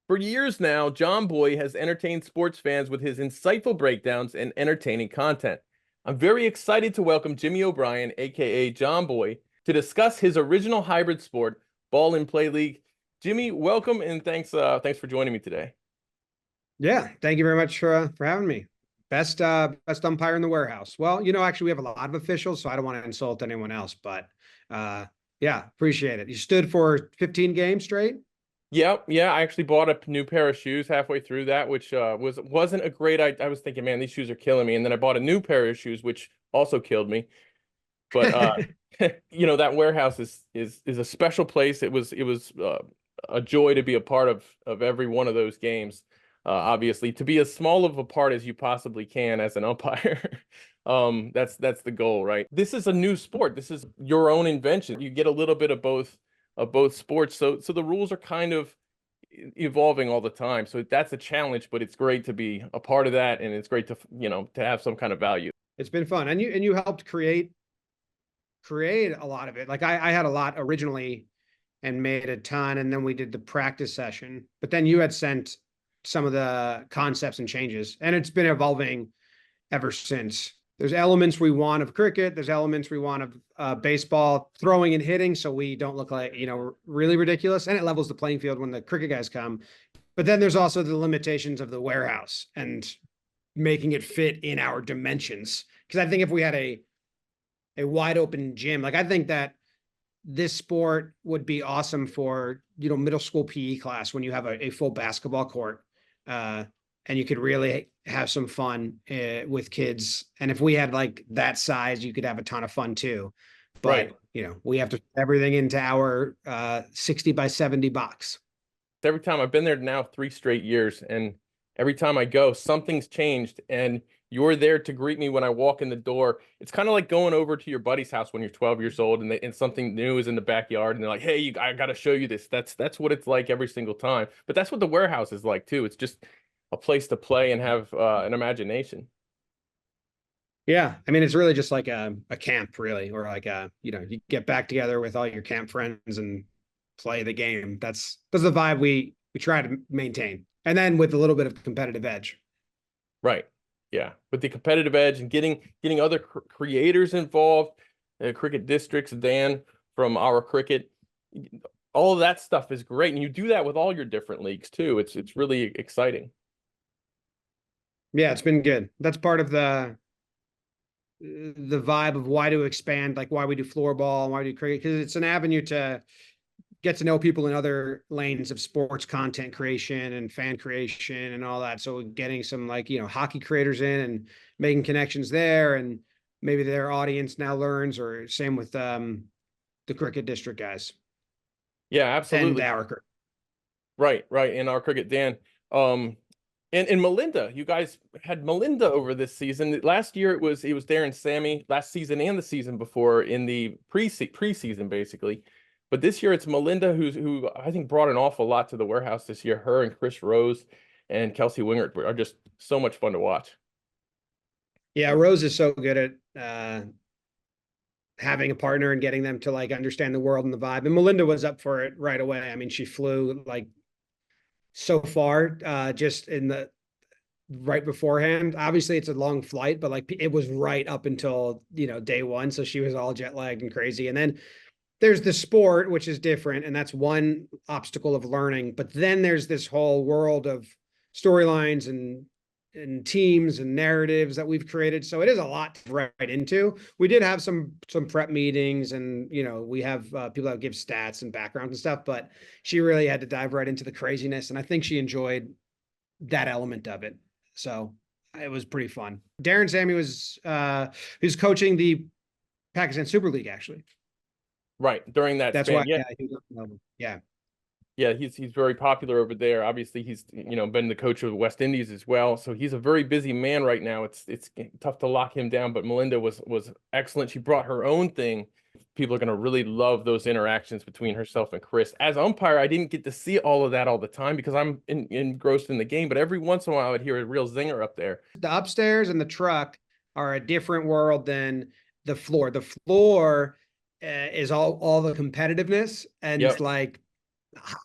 For years now, Jomboy has entertained sports fans with his insightful breakdowns and entertaining content. I'm very excited to welcome Jimmy O'Brien, aka Jomboy, to discuss his original hybrid sport, Ball and Play League. Jimmy, welcome and thanks for joining me today. Yeah, thank you very much for having me. Best umpire in the warehouse. Well, actually we have a lot of officials, so I don't want to insult anyone else, but yeah, appreciate it. You stood for 15 games straight? Yeah. I actually bought a new pair of shoes halfway through that, which wasn't a great. I was thinking, man, these shoes are killing me, and then I bought a new pair of shoes, which also killed me. But that warehouse is a special place. It was a joy to be a part of every one of those games. Obviously, to be as small of a part as you possibly can as an umpire. That's the goal, right? This is a new sport. This is your own invention. You get a little bit of both sports. So the rules are kind of evolving all the time. So that's a challenge, but it's great to be a part of that, and it's great to have some kind of value. It's been fun. And you helped create a lot of it. Like I had a lot originally and made a ton, and then we did the practice session. But then you had sent some of the concepts and changes, and it's been evolving ever since. There's elements we want of cricket. There's elements we want of baseball, throwing and hitting, so we don't look like, really ridiculous. And it levels the playing field when the cricket guys come. But then there's also the limitations of the warehouse and making it fit in our dimensions. Because I think if we had a wide open gym, like I think that this sport would be awesome for, middle school PE class when you have a full basketball court. And you could really have some fun with kids. And if we had like that size, you could have a ton of fun too. But, Right. We have to put everything into our 60 by 70 box. Every time I've been there now 3 straight years, and every time I go, something's changed, and you're there to greet me when I walk in the door. It's kind of like going over to your buddy's house when you're 12 years old, and something new is in the backyard, and they're like, "Hey, I got to show you this." That's what it's like every single time. But that's what the warehouse is like too. It's just a place to play and have an imagination. Yeah. I mean, it's really just like a camp, really, or like you get back together with all your camp friends and play the game. That's the vibe we try to maintain. And then with a little bit of competitive edge. Right. Yeah. With the competitive edge and getting other creators involved, cricket districts, Dan from Our Cricket, all of that stuff is great. And you do that with all your different leagues too. It's really exciting. Yeah, it's been good. That's part of the vibe of why to expand, like why we do floorball and why we do cricket, because it's an avenue to get to know people in other lanes of sports content creation and fan creation and all that. So getting some hockey creators in and making connections there, and maybe their audience now learns, or same with the cricket district guys. Yeah, absolutely. And our Right. In Our Cricket, Dan. And Melinda, you guys had Melinda over this season. Last year it was Darren Sammy, last season and the season before in the preseason basically. But this year it's Melinda who I think brought an awful lot to the warehouse this year. Her and Chris Rose and Kelsey Wingert are just so much fun to watch. Yeah, Rose is so good at having a partner and getting them to understand the world and the vibe. And Melinda was up for it right away. I mean, she flew so far just in the right beforehand. Obviously it's a long flight, but it was right up until day one, so she was all jet lagged and crazy. And then there's the sport, which is different, and that's one obstacle of learning. But then there's this whole world of storylines and teams and narratives that we've created. So it is a lot to write into. We did have some prep meetings, and we have people that give stats and backgrounds and stuff, but she really had to dive right into the craziness, and I think she enjoyed that element of it. So it was pretty fun. Darren Sammy was who's coaching the Pakistan Super League, actually. Right. During that That's span. why. Yeah. Yeah, he's very popular over there. Obviously, he's been the coach of the West Indies as well, so he's a very busy man right now. It's tough to lock him down, but Melinda was excellent. She brought her own thing. People are going to really love those interactions between herself and Chris. As umpire, I didn't get to see all of that all the time because I'm engrossed in the game, but every once in a while I would hear a real zinger up there. The upstairs and the truck are a different world than the floor. The floor is all the competitiveness, and Yep. it's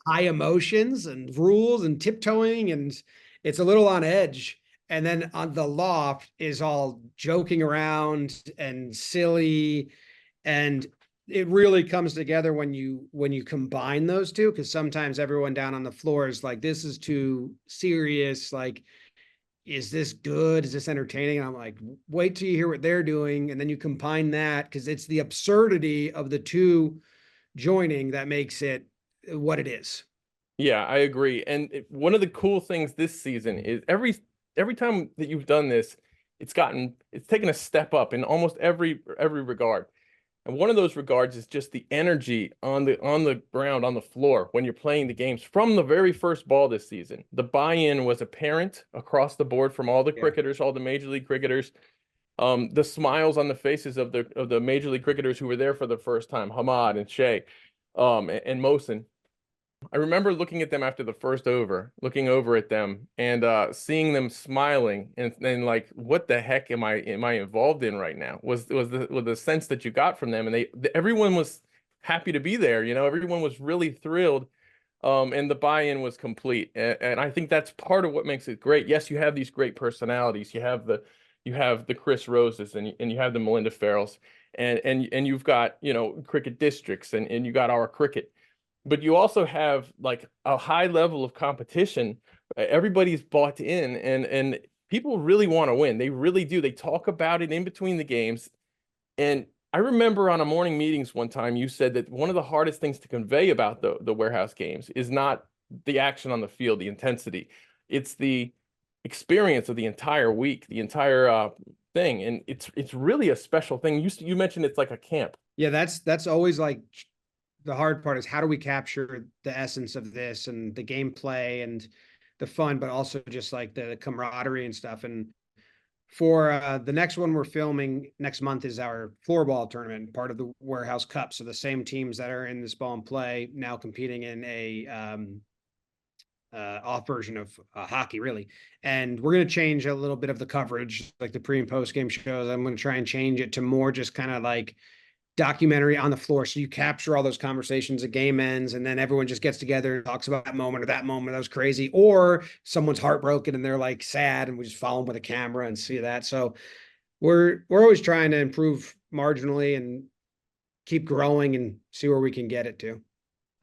high emotions and rules and tiptoeing, and it's a little on edge. And then on the loft is all joking around and silly, and it really comes together when you combine those two, because sometimes everyone down on the floor is like, this is too serious, like, is this good, is this entertaining? And I'm like, wait till you hear what they're doing, and then you combine that, because it's the absurdity of the two joining that makes it what it is. Yeah, I agree. And one of the cool things this season is every time that you've done this, it's taken a step up in almost every regard. And one of those regards is just the energy on the ground, on the floor when you're playing the games from the very first ball this season. The buy-in was apparent across the board from all the Yeah. cricketers, all the major league cricketers. The smiles on the faces of the major league cricketers who were there for the first time, Hamad and Shea, and Mohsin. I remember looking at them after the first over, looking over at them and seeing them smiling and like, what the heck am I involved in right now? Was the sense that you got from them, and everyone was happy to be there. You know, everyone was really thrilled, and the buy-in was complete. And I think that's part of what makes it great. Yes, you have these great personalities. You have the Chris Roses and you have the Melinda Farrells, and you've got, you know, cricket districts and you got our cricket, but you also have like a high level of competition. Everybody's bought in, and people really want to win. They really do. They talk about it in between the games. And I remember on a morning meetings one time you said that one of the hardest things to convey about the warehouse games is not the action on the field, the intensity. It's the experience of the entire week, the entire thing. And it's really a special thing. You mentioned it's like a camp. Yeah, that's always like the hard part, is how do we capture the essence of this and the gameplay and the fun, but also just like the camaraderie and stuff. And for the next one we're filming next month is our floorball tournament, part of the Warehouse Cup. So the same teams that are in this ball and play now competing in a off version of hockey, really. And we're going to change a little bit of the coverage, like the pre and post game shows. I'm going to try and change it to more just kind of like documentary on the floor. So you capture all those conversations, the game ends, and then everyone just gets together and talks about that moment, or that moment that was crazy, or someone's heartbroken and they're like sad, and we just follow them with a camera and see that. So we're always trying to improve marginally and keep growing and see where we can get it to.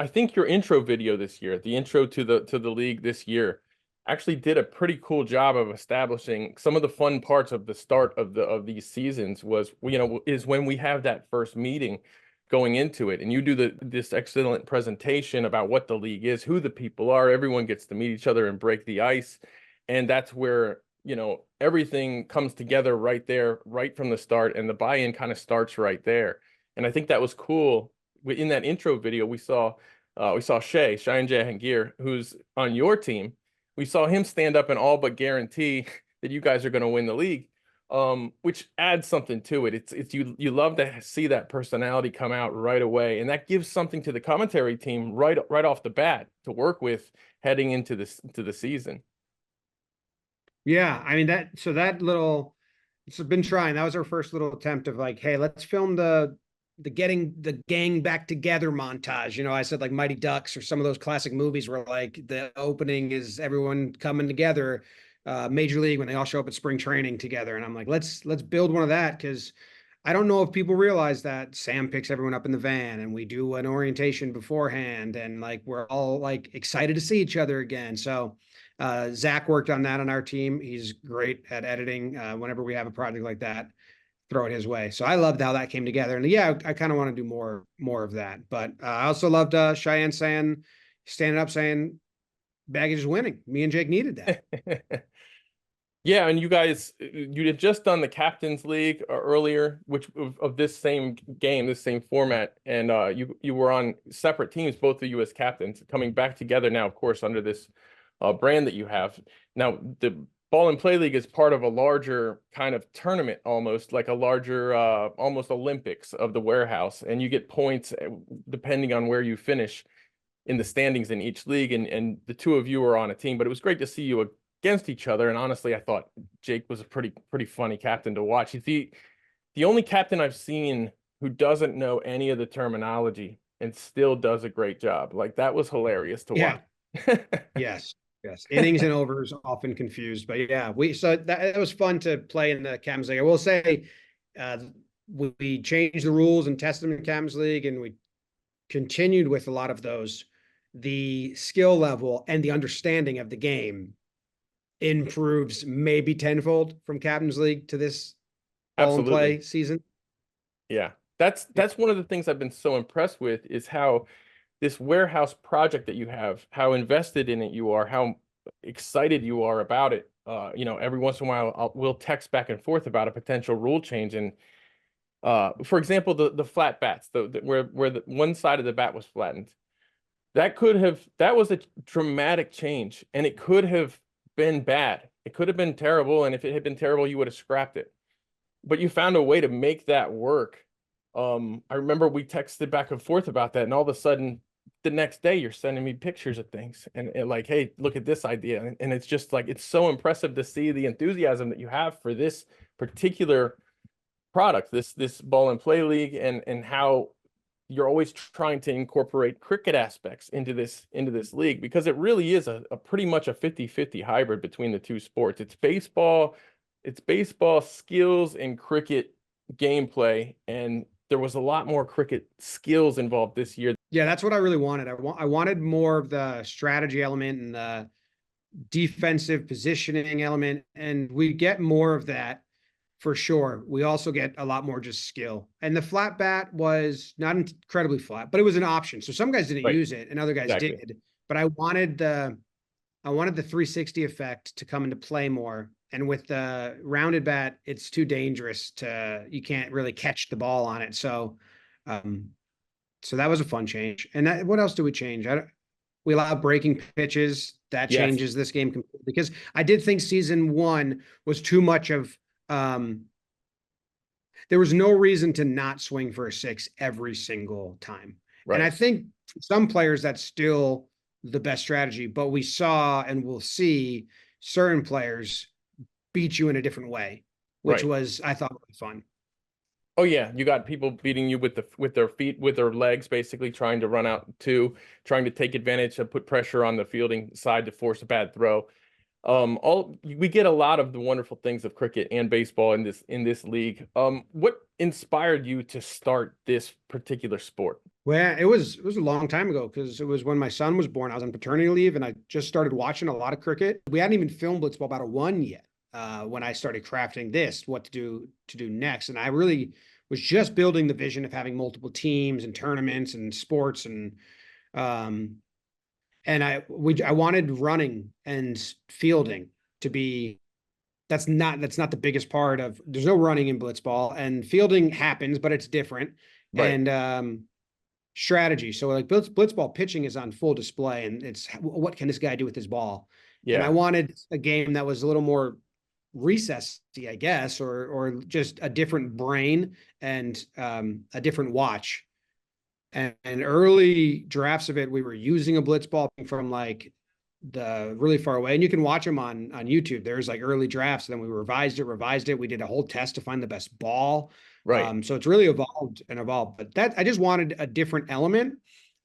I think your intro video this year, the intro to the league this year, actually did a pretty cool job of establishing some of the fun parts of the start of these seasons. Was, you know, is when we have that first meeting going into it, and you do this excellent presentation about what the league is, who the people are. Everyone gets to meet each other and break the ice, and that's where, you know, everything comes together right there, right from the start, and the buy-in kind of starts right there. And I think that was cool. In that intro video, we saw Cheyenne Jahangir, who's on your team. We saw him stand up and all but guarantee that you guys are going to win the league, which adds something to it. It's you love to see that personality come out right away, and that gives something to the commentary team right off the bat to work with heading into the season. Yeah, I mean that little, it's been trying. That was our first little attempt of like, hey, let's film the getting the gang back together montage. You know, I said like Mighty Ducks or some of those classic movies where like the opening is everyone coming together, Major League, when they all show up at spring training together. And I'm like, let's build one of that, because I don't know if people realize that Sam picks everyone up in the van and we do an orientation beforehand, and like we're all like excited to see each other again. So Zach worked on that on our team. He's great at editing. Whenever we have a project like that, throw it his way. So I loved how that came together. And yeah, I kind of want to do more of that. But I also loved Cheyenne standing up saying Baggage is winning. Me and Jake needed that. Yeah, and you guys, you had just done the Captains League earlier, which of this same game, this same format, and you were on separate teams, both of you as captains, coming back together now, of course, under this brand that you have. Now, the Ball and Play League is part of a larger kind of tournament, almost like a larger, almost Olympics of the warehouse, and you get points depending on where you finish in the standings in each league, and the two of you are on a team. But it was great to see you against each other. And honestly, I thought Jake was a pretty funny captain to watch. He's the only captain I've seen who doesn't know any of the terminology and still does a great job. Like that was hilarious to Yeah. watch. Yes. Yes. Innings and overs often confused, but yeah, so that it was fun to play in the Cams League. I will say, uh, we changed the rules and tested them in Cams League, and we continued with a lot of those. The skill level and the understanding of the game improves maybe tenfold from Captain's League to this ball and Absolutely. play season. Yeah. That's one of the things I've been so impressed with is how this warehouse project that you have, how invested in it you are, how excited you are about it. Every once in a while we'll text back and forth about a potential rule change. And for example, the flat bats, where the one side of the bat was flattened. That was a dramatic change, and it could have been bad. It could have been terrible, and if it had been terrible, you would have scrapped it. But you found a way to make that work. I remember we texted back and forth about that, and all of a sudden, the next day, you're sending me pictures of things, and like, hey, look at this idea, and it's just like it's so impressive to see the enthusiasm that you have for this particular product, this ball and play league, and how you're always trying to incorporate cricket aspects into this league because it really is a pretty much a 50-50 hybrid between the two sports. It's baseball skills and cricket gameplay, and there was a lot more cricket skills involved this year. Yeah, that's what I really wanted. I wanted more of the strategy element and the defensive positioning element, and we get more of that for sure. We also get a lot more just skill. And the flat bat was not incredibly flat, but it was an option. So some guys didn't Right. use it and other guys Exactly. did. But I wanted the 360 effect to come into play more. And with the rounded bat, it's too dangerous you can't really catch the ball on it. Um, so that was a fun change. And what else do we change? We allow breaking pitches. That Yes. changes this game completely because I did think season one was too much of, um, there was no reason to not swing for a six every single time. And Right. I think for some players that's still the best strategy, but we saw and we'll see certain players beat you in a different way, which Right. was, I thought, really fun. Oh yeah, you got people beating you with their feet, with their legs, basically trying to run out to, trying to take advantage and put pressure on the fielding side to force a bad throw. All we get a lot of the wonderful things of cricket and baseball in this league. What inspired you to start this particular sport? Well, it was a long time ago because it was when my son was born. I was on paternity leave and I just started watching a lot of cricket. We hadn't even filmed Blitzball Battle 1 yet. When I started crafting this, what to do next. And I really was just building the vision of having multiple teams and tournaments and sports um and I wanted running and fielding to be that's not the biggest part of there's no running in blitzball and fielding happens, but it's different. Right. And strategy. So like blitzball pitching is on full display and it's what can this guy do with his ball? And I Yeah. wanted a game that was a little more recessy, I guess, or just a different brain and a different watch. And early drafts of it, we were using a blitz ball from like the really far away, and you can watch them on YouTube. There's like early drafts, and then we revised it. We did a whole test to find the best ball. Right. So it's really evolved and evolved. But that I just wanted a different element,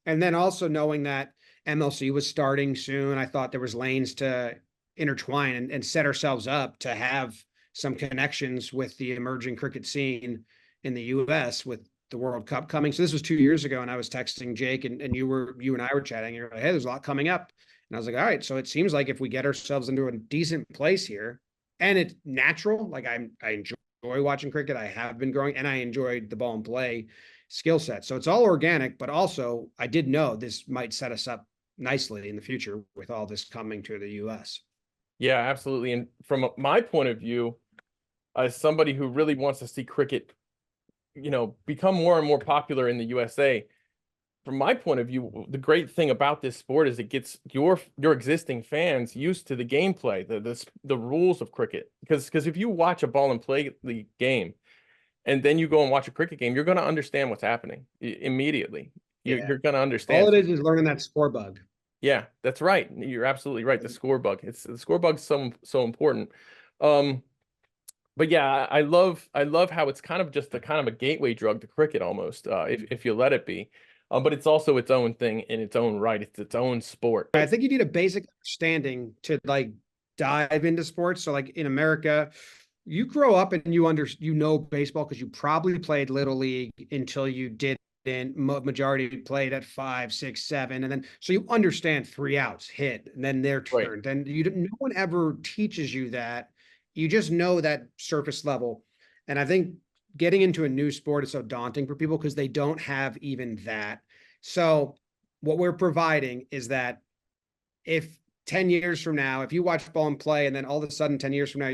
and then also knowing that MLC was starting soon, I thought there was lanes to intertwine and set ourselves up to have some connections with the emerging cricket scene in the US with the World Cup coming. So this was 2 years ago, and I was texting Jake, and you and I were chatting. And you're like, hey, there's a lot coming up, and I was like, all right. So it seems like if we get ourselves into a decent place here, and it's natural, like I enjoy watching cricket. I have been growing, and I enjoyed the ball and play skill set. So it's all organic, but also I did know this might set us up nicely in the future with all this coming to the US. Yeah, absolutely. And from my point of view, as somebody who really wants to see cricket, become more and more popular in the USA, from my point of view, the great thing about this sport is it gets your existing fans used to the gameplay, the rules of cricket. Because if you watch a ball and play the game, and then you go and watch a cricket game, you're going to understand what's happening immediately. Yeah. You're going to All understand. it is learning that score bug. Yeah, that's right. You're absolutely right. The score bug. The score bug's so important. But yeah, I love how it's kind of just a kind of a gateway drug to cricket almost, if you let it be. But it's also its own thing in its own right. It's its own sport. I think you need a basic understanding to like dive into sports. So like in America, you grow up and you know baseball because you probably played little league until you didn't. Majority played at 5, 6, 7, and then so you understand 3 outs, hit, and then their Right. turn. Then no one ever teaches you that. You just know that surface level, and I think getting into a new sport is so daunting for people because they don't have even that. So what we're providing is that if 10 years from now, if you watch ball and play, and then all of a sudden 10 years from now,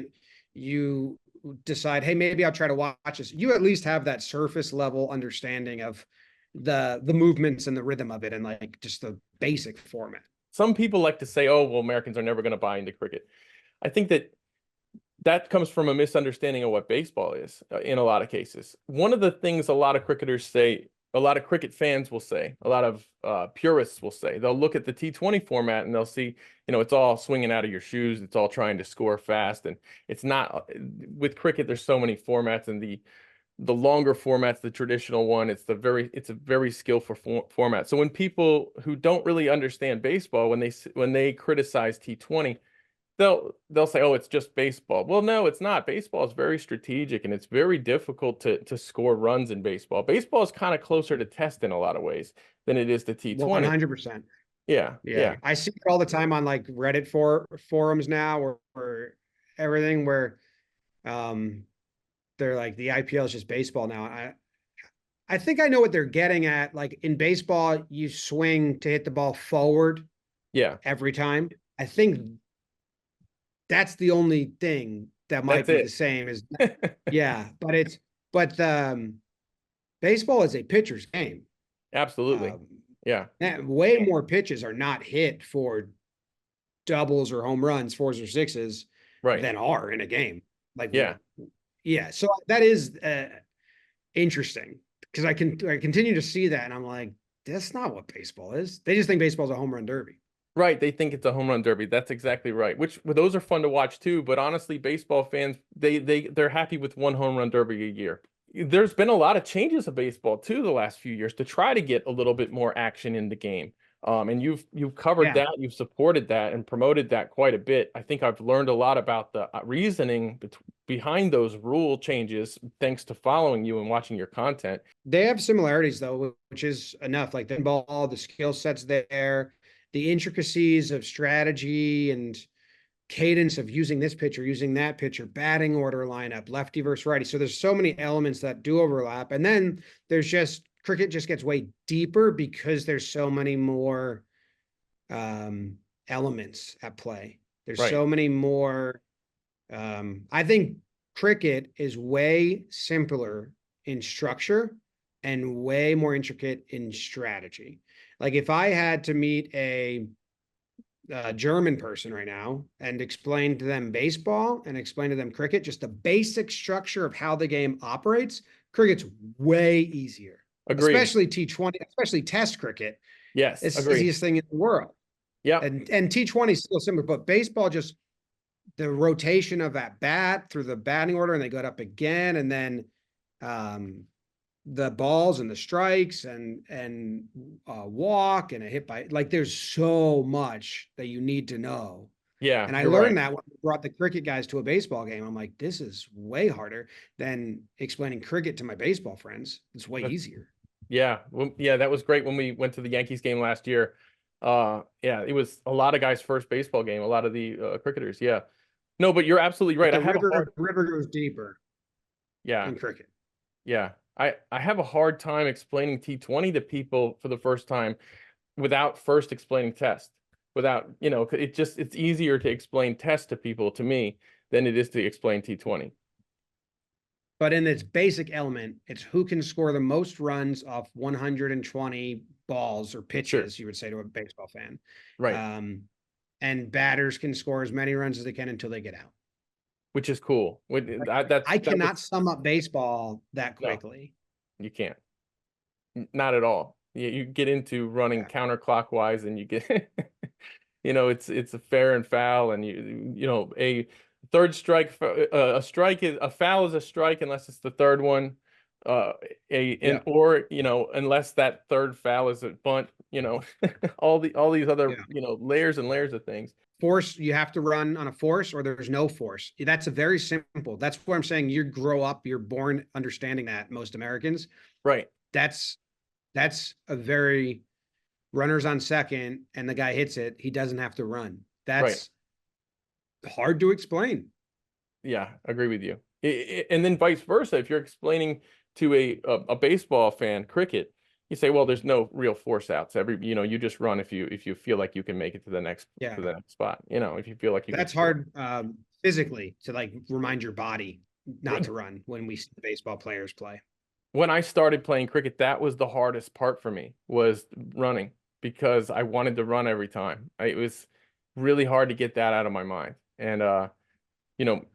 you decide, hey, maybe I'll try to watch this, you at least have that surface level understanding of the movements and the rhythm of it and like just the basic format. Some people like to say, oh, well, Americans are never going to buy into cricket. I think that comes from a misunderstanding of what baseball is in a lot of cases. One of the things a lot of cricketers say, a lot of cricket fans will say, a lot of purists will say, they'll look at the T20 format and they'll see, it's all swinging out of your shoes. It's all trying to score fast. And it's not with cricket, there's so many formats, and the longer formats, the traditional one, it's a very skillful format. So when people who don't really understand baseball, when they criticize T20, they'll say, oh, it's just baseball. Well, no, it's not. Baseball is very strategic, and it's very difficult to score runs in baseball. Baseball is kind of closer to test in a lot of ways than it is to T20. 100%. Yeah, Yeah. I see it all the time on like Reddit forums now or everything where they're like the IPL is just baseball now. I think I know what they're getting at. Like in baseball, you swing to hit the ball forward yeah. every time. I think that's the only thing that might That's be it. the same as yeah, but baseball is a pitcher's game. Absolutely. Yeah. Way more pitches are not hit for doubles or home runs, fours or sixes Right. than are in a game. Like Yeah. yeah, so that is interesting because I continue to see that and I'm like, that's not what baseball is. They just think baseball is a home run derby. Right, they think it's a home run derby. That's exactly right. Those are fun to watch too. But honestly, baseball fans they're happy with one home run derby a year. There's been a lot of changes of baseball too the last few years to try to get a little bit more action in the game. And you've covered Yeah. that, you've supported that, and promoted that quite a bit. I think I've learned a lot about the reasoning behind those rule changes thanks to following you and watching your content. They have similarities though, which is enough. Like the ball, the skill sets there, the intricacies of strategy and cadence of using this pitcher, using that pitcher, batting order lineup, lefty versus righty. So there's so many elements that do overlap. And then there's just cricket just gets way deeper because there's so many more elements at play. There's Right. so many more. I think cricket is way simpler in structure and way more intricate in strategy. Like if I had to meet a German person right now and explain to them baseball and explain to them cricket, just the basic structure of how the game operates, cricket's way easier. Agreed. Especially T20, especially test cricket. Yes. It's the Agreed. easiest thing in the world. Yeah. And T20 is still similar, but baseball just the rotation of that bat through the batting order and they got up again and then the balls and the strikes and walk and a hit by like there's so much that you need to know. Yeah. And I you're learned right. that when I brought the cricket guys to a baseball game. I'm like, this is way harder than explaining cricket to my baseball friends. It's way easier. Yeah. Well, yeah, that was great when we went to the Yankees game last year. Yeah, it was a lot of guys' first baseball game, a lot of the cricketers. Yeah. No, but you're absolutely right. But I have a hard, the river goes deeper yeah, in cricket. yeah. I have a hard time explaining T20 to people for the first time without first explaining test. Without, it's easier to explain test to people, to me, than it is to explain T20. But in its basic element, it's who can score the most runs off 120 balls or pitches, Sure. you would say to a baseball fan. Right. And batters can score as many runs as they can until they get out. Which is cool. I cannot sum up baseball that No, quickly. you can't. Not at all. You get into running Yeah. counterclockwise and you get, it's a fair and foul, and a third strike, a strike is a foul is a strike unless it's the third one. uh Yeah. or unless that third foul is a bunt, all these other, Yeah. layers and layers of things. Force, you have to run on a force or there's no force. That's a very simple. That's what I'm saying. You grow up, you're born understanding that, most Americans. Right. That's a very runners on second and the guy hits it, he doesn't have to run. Right. That's hard to explain. Yeah, agree with you. And then vice versa, if you're explaining to a baseball fan cricket, you say, well, there's no real force outs. You just run if you feel like you can make it to the next Yeah. spot. If you feel like you can That's score. hard physically to like remind your body not to run when we see the baseball players play. When I started playing cricket, that was the hardest part for me, was running, because I wanted to run every time. It was really hard to get that out of my mind. And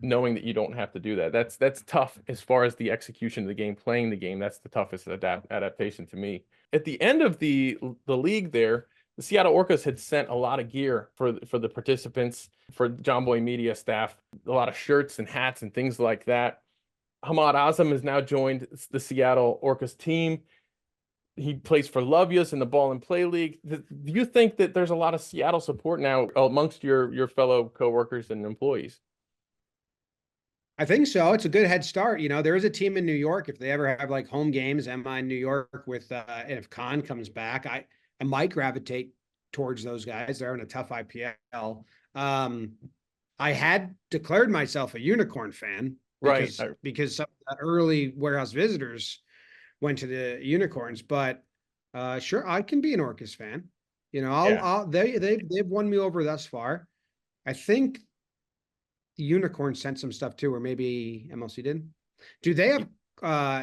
knowing that you don't have to do that, that's tough as far as the execution of the game, playing the game. That's the toughest adaptation to me. At the end of the league there, the Seattle Orcas had sent a lot of gear for the participants, for Jomboy Media staff, a lot of shirts and hats and things like that. Hamad Azam has now joined the Seattle Orcas team. He plays for Lovias in the Ball and Play League. Do you think that there's a lot of Seattle support now amongst your fellow coworkers and employees? I think so. It's a good head start. There is a team in New York. If they ever have like home games, MI in New York with, and if Khan comes back, I might gravitate towards those guys. They're in a tough IPL. I had declared myself a unicorn fan Right. because some of the early warehouse visitors went to the unicorns, but sure, I can be an Orcas fan. They've won me over thus far. I think the unicorn sent some stuff too, or maybe MLC did. Do they have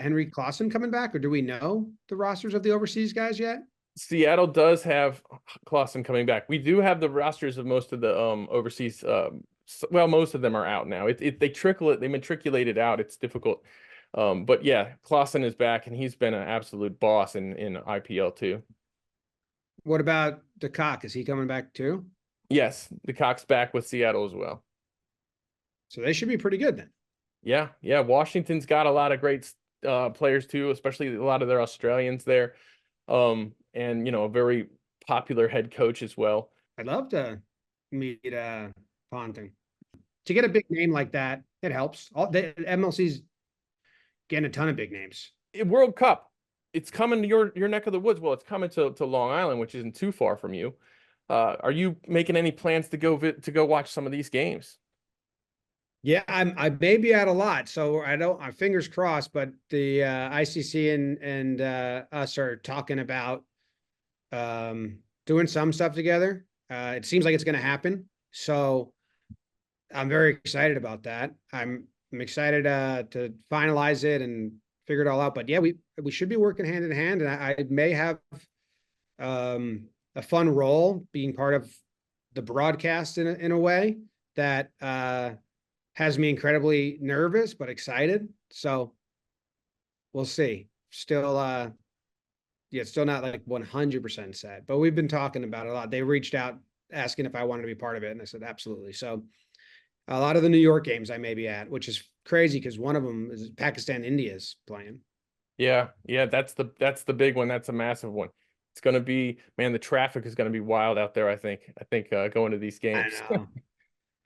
Henry Clausen coming back, or do we know the rosters of the overseas guys yet? Seattle does have Clausen coming back. We do have the rosters of most of the overseas. Well, most of them are out now. They they matriculate it out. It's difficult. But yeah, Clausen is back, and he's been an absolute boss in IPL too. What about DeCock? Is he coming back too? Yes, the Cock's back with Seattle as well. So they should be pretty good then. Yeah, yeah. Washington's got a lot of great players too, especially a lot of their Australians there. And a very popular head coach as well. I'd love to meet Ponting. To get a big name like that, it helps. The MLC's getting a ton of big names. World Cup, it's coming to your neck of the woods. Well, it's coming to Long Island, which isn't too far from you. Are you making any plans to go watch some of these games? Yeah, I may be out a lot, so I'm fingers crossed, but the ICC and us are talking about doing some stuff together. It seems like it's going to happen, so I'm very excited about that. I'm excited to finalize it and figure it all out. But yeah, we should be working hand in hand, and I may have a fun role being part of the broadcast in a way that has me incredibly nervous but excited. So we'll see. Still still not like 100% set, but we've been talking about it a lot. They reached out asking if I wanted to be part of it, and I said absolutely. So a lot of the New York games I may be at, which is crazy because one of them is Pakistan, India's playing. Yeah, that's the big one. That's a massive one. It's going to be, man, the traffic is going to be wild out there, I think. Going to these games.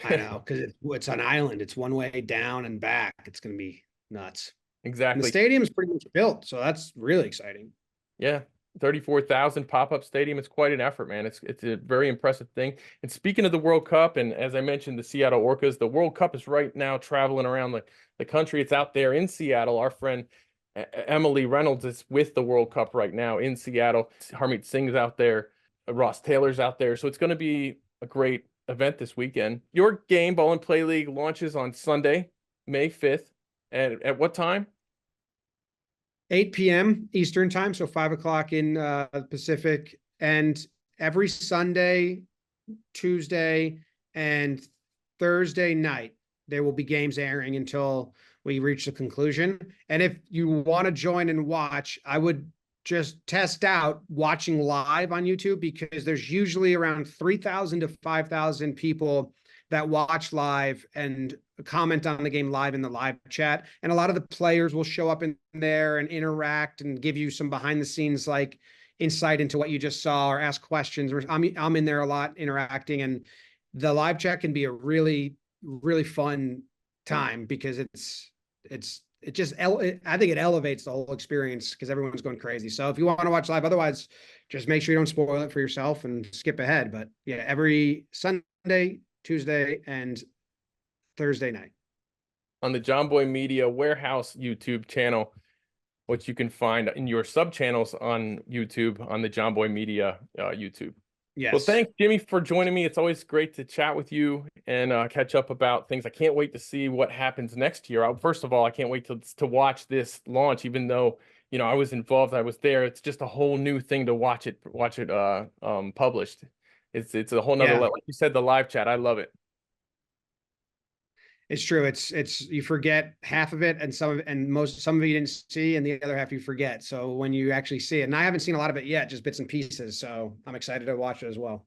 I know, because it's an island. It's one way down and back. It's going to be nuts. Exactly. And the stadium is pretty much built, so that's really exciting. Yeah, 34,000 pop-up stadium. It's quite an effort, man. It's a very impressive thing. And speaking of the World Cup, and as I mentioned, the Seattle Orcas, the World Cup is right now traveling around the country. It's out there in Seattle. Our friend Emily Reynolds is with the World Cup right now in Seattle. Harmeet Singh's out there. Ross Taylor's out there. So it's going to be a great event this weekend. Your game, Ball and Play League, launches on Sunday, May 5th. And at what time? 8 p.m. Eastern time, so 5 o'clock in Pacific. And every Sunday, Tuesday, and Thursday night, there will be games airing until we reach the conclusion. And if you want to join and watch, I would just test out watching live on YouTube, because there's usually around 3,000 to 5,000 people that watch live and comment on the game live in the live chat. And a lot of the players will show up in there and interact and give you some behind the scenes like insight into what you just saw or ask questions. I'm in there a lot interacting, and the live chat can be a really, really fun time because I think it elevates the whole experience because everyone's going crazy. So if you want to watch live, otherwise just make sure you don't spoil it for yourself and skip ahead. But yeah, every Sunday, Tuesday, and Thursday night. On the Jomboy Media Warehouse YouTube channel, which you can find in your sub channels on YouTube on the Jomboy Media YouTube. Yes. Well, thanks, Jimmy, for joining me. It's always great to chat with you and catch up about things. I can't wait to see what happens next year. First of all, I can't wait to watch this launch, even though, you know, I was involved, I was there. It's just a whole new thing to watch it published. It's a whole nother level. Like you said, the live chat, I love it. It's true. It's you forget half of it, and some of it you didn't see, and the other half you forget. So when you actually see it, and I haven't seen a lot of it yet, just bits and pieces. So I'm excited to watch it as well.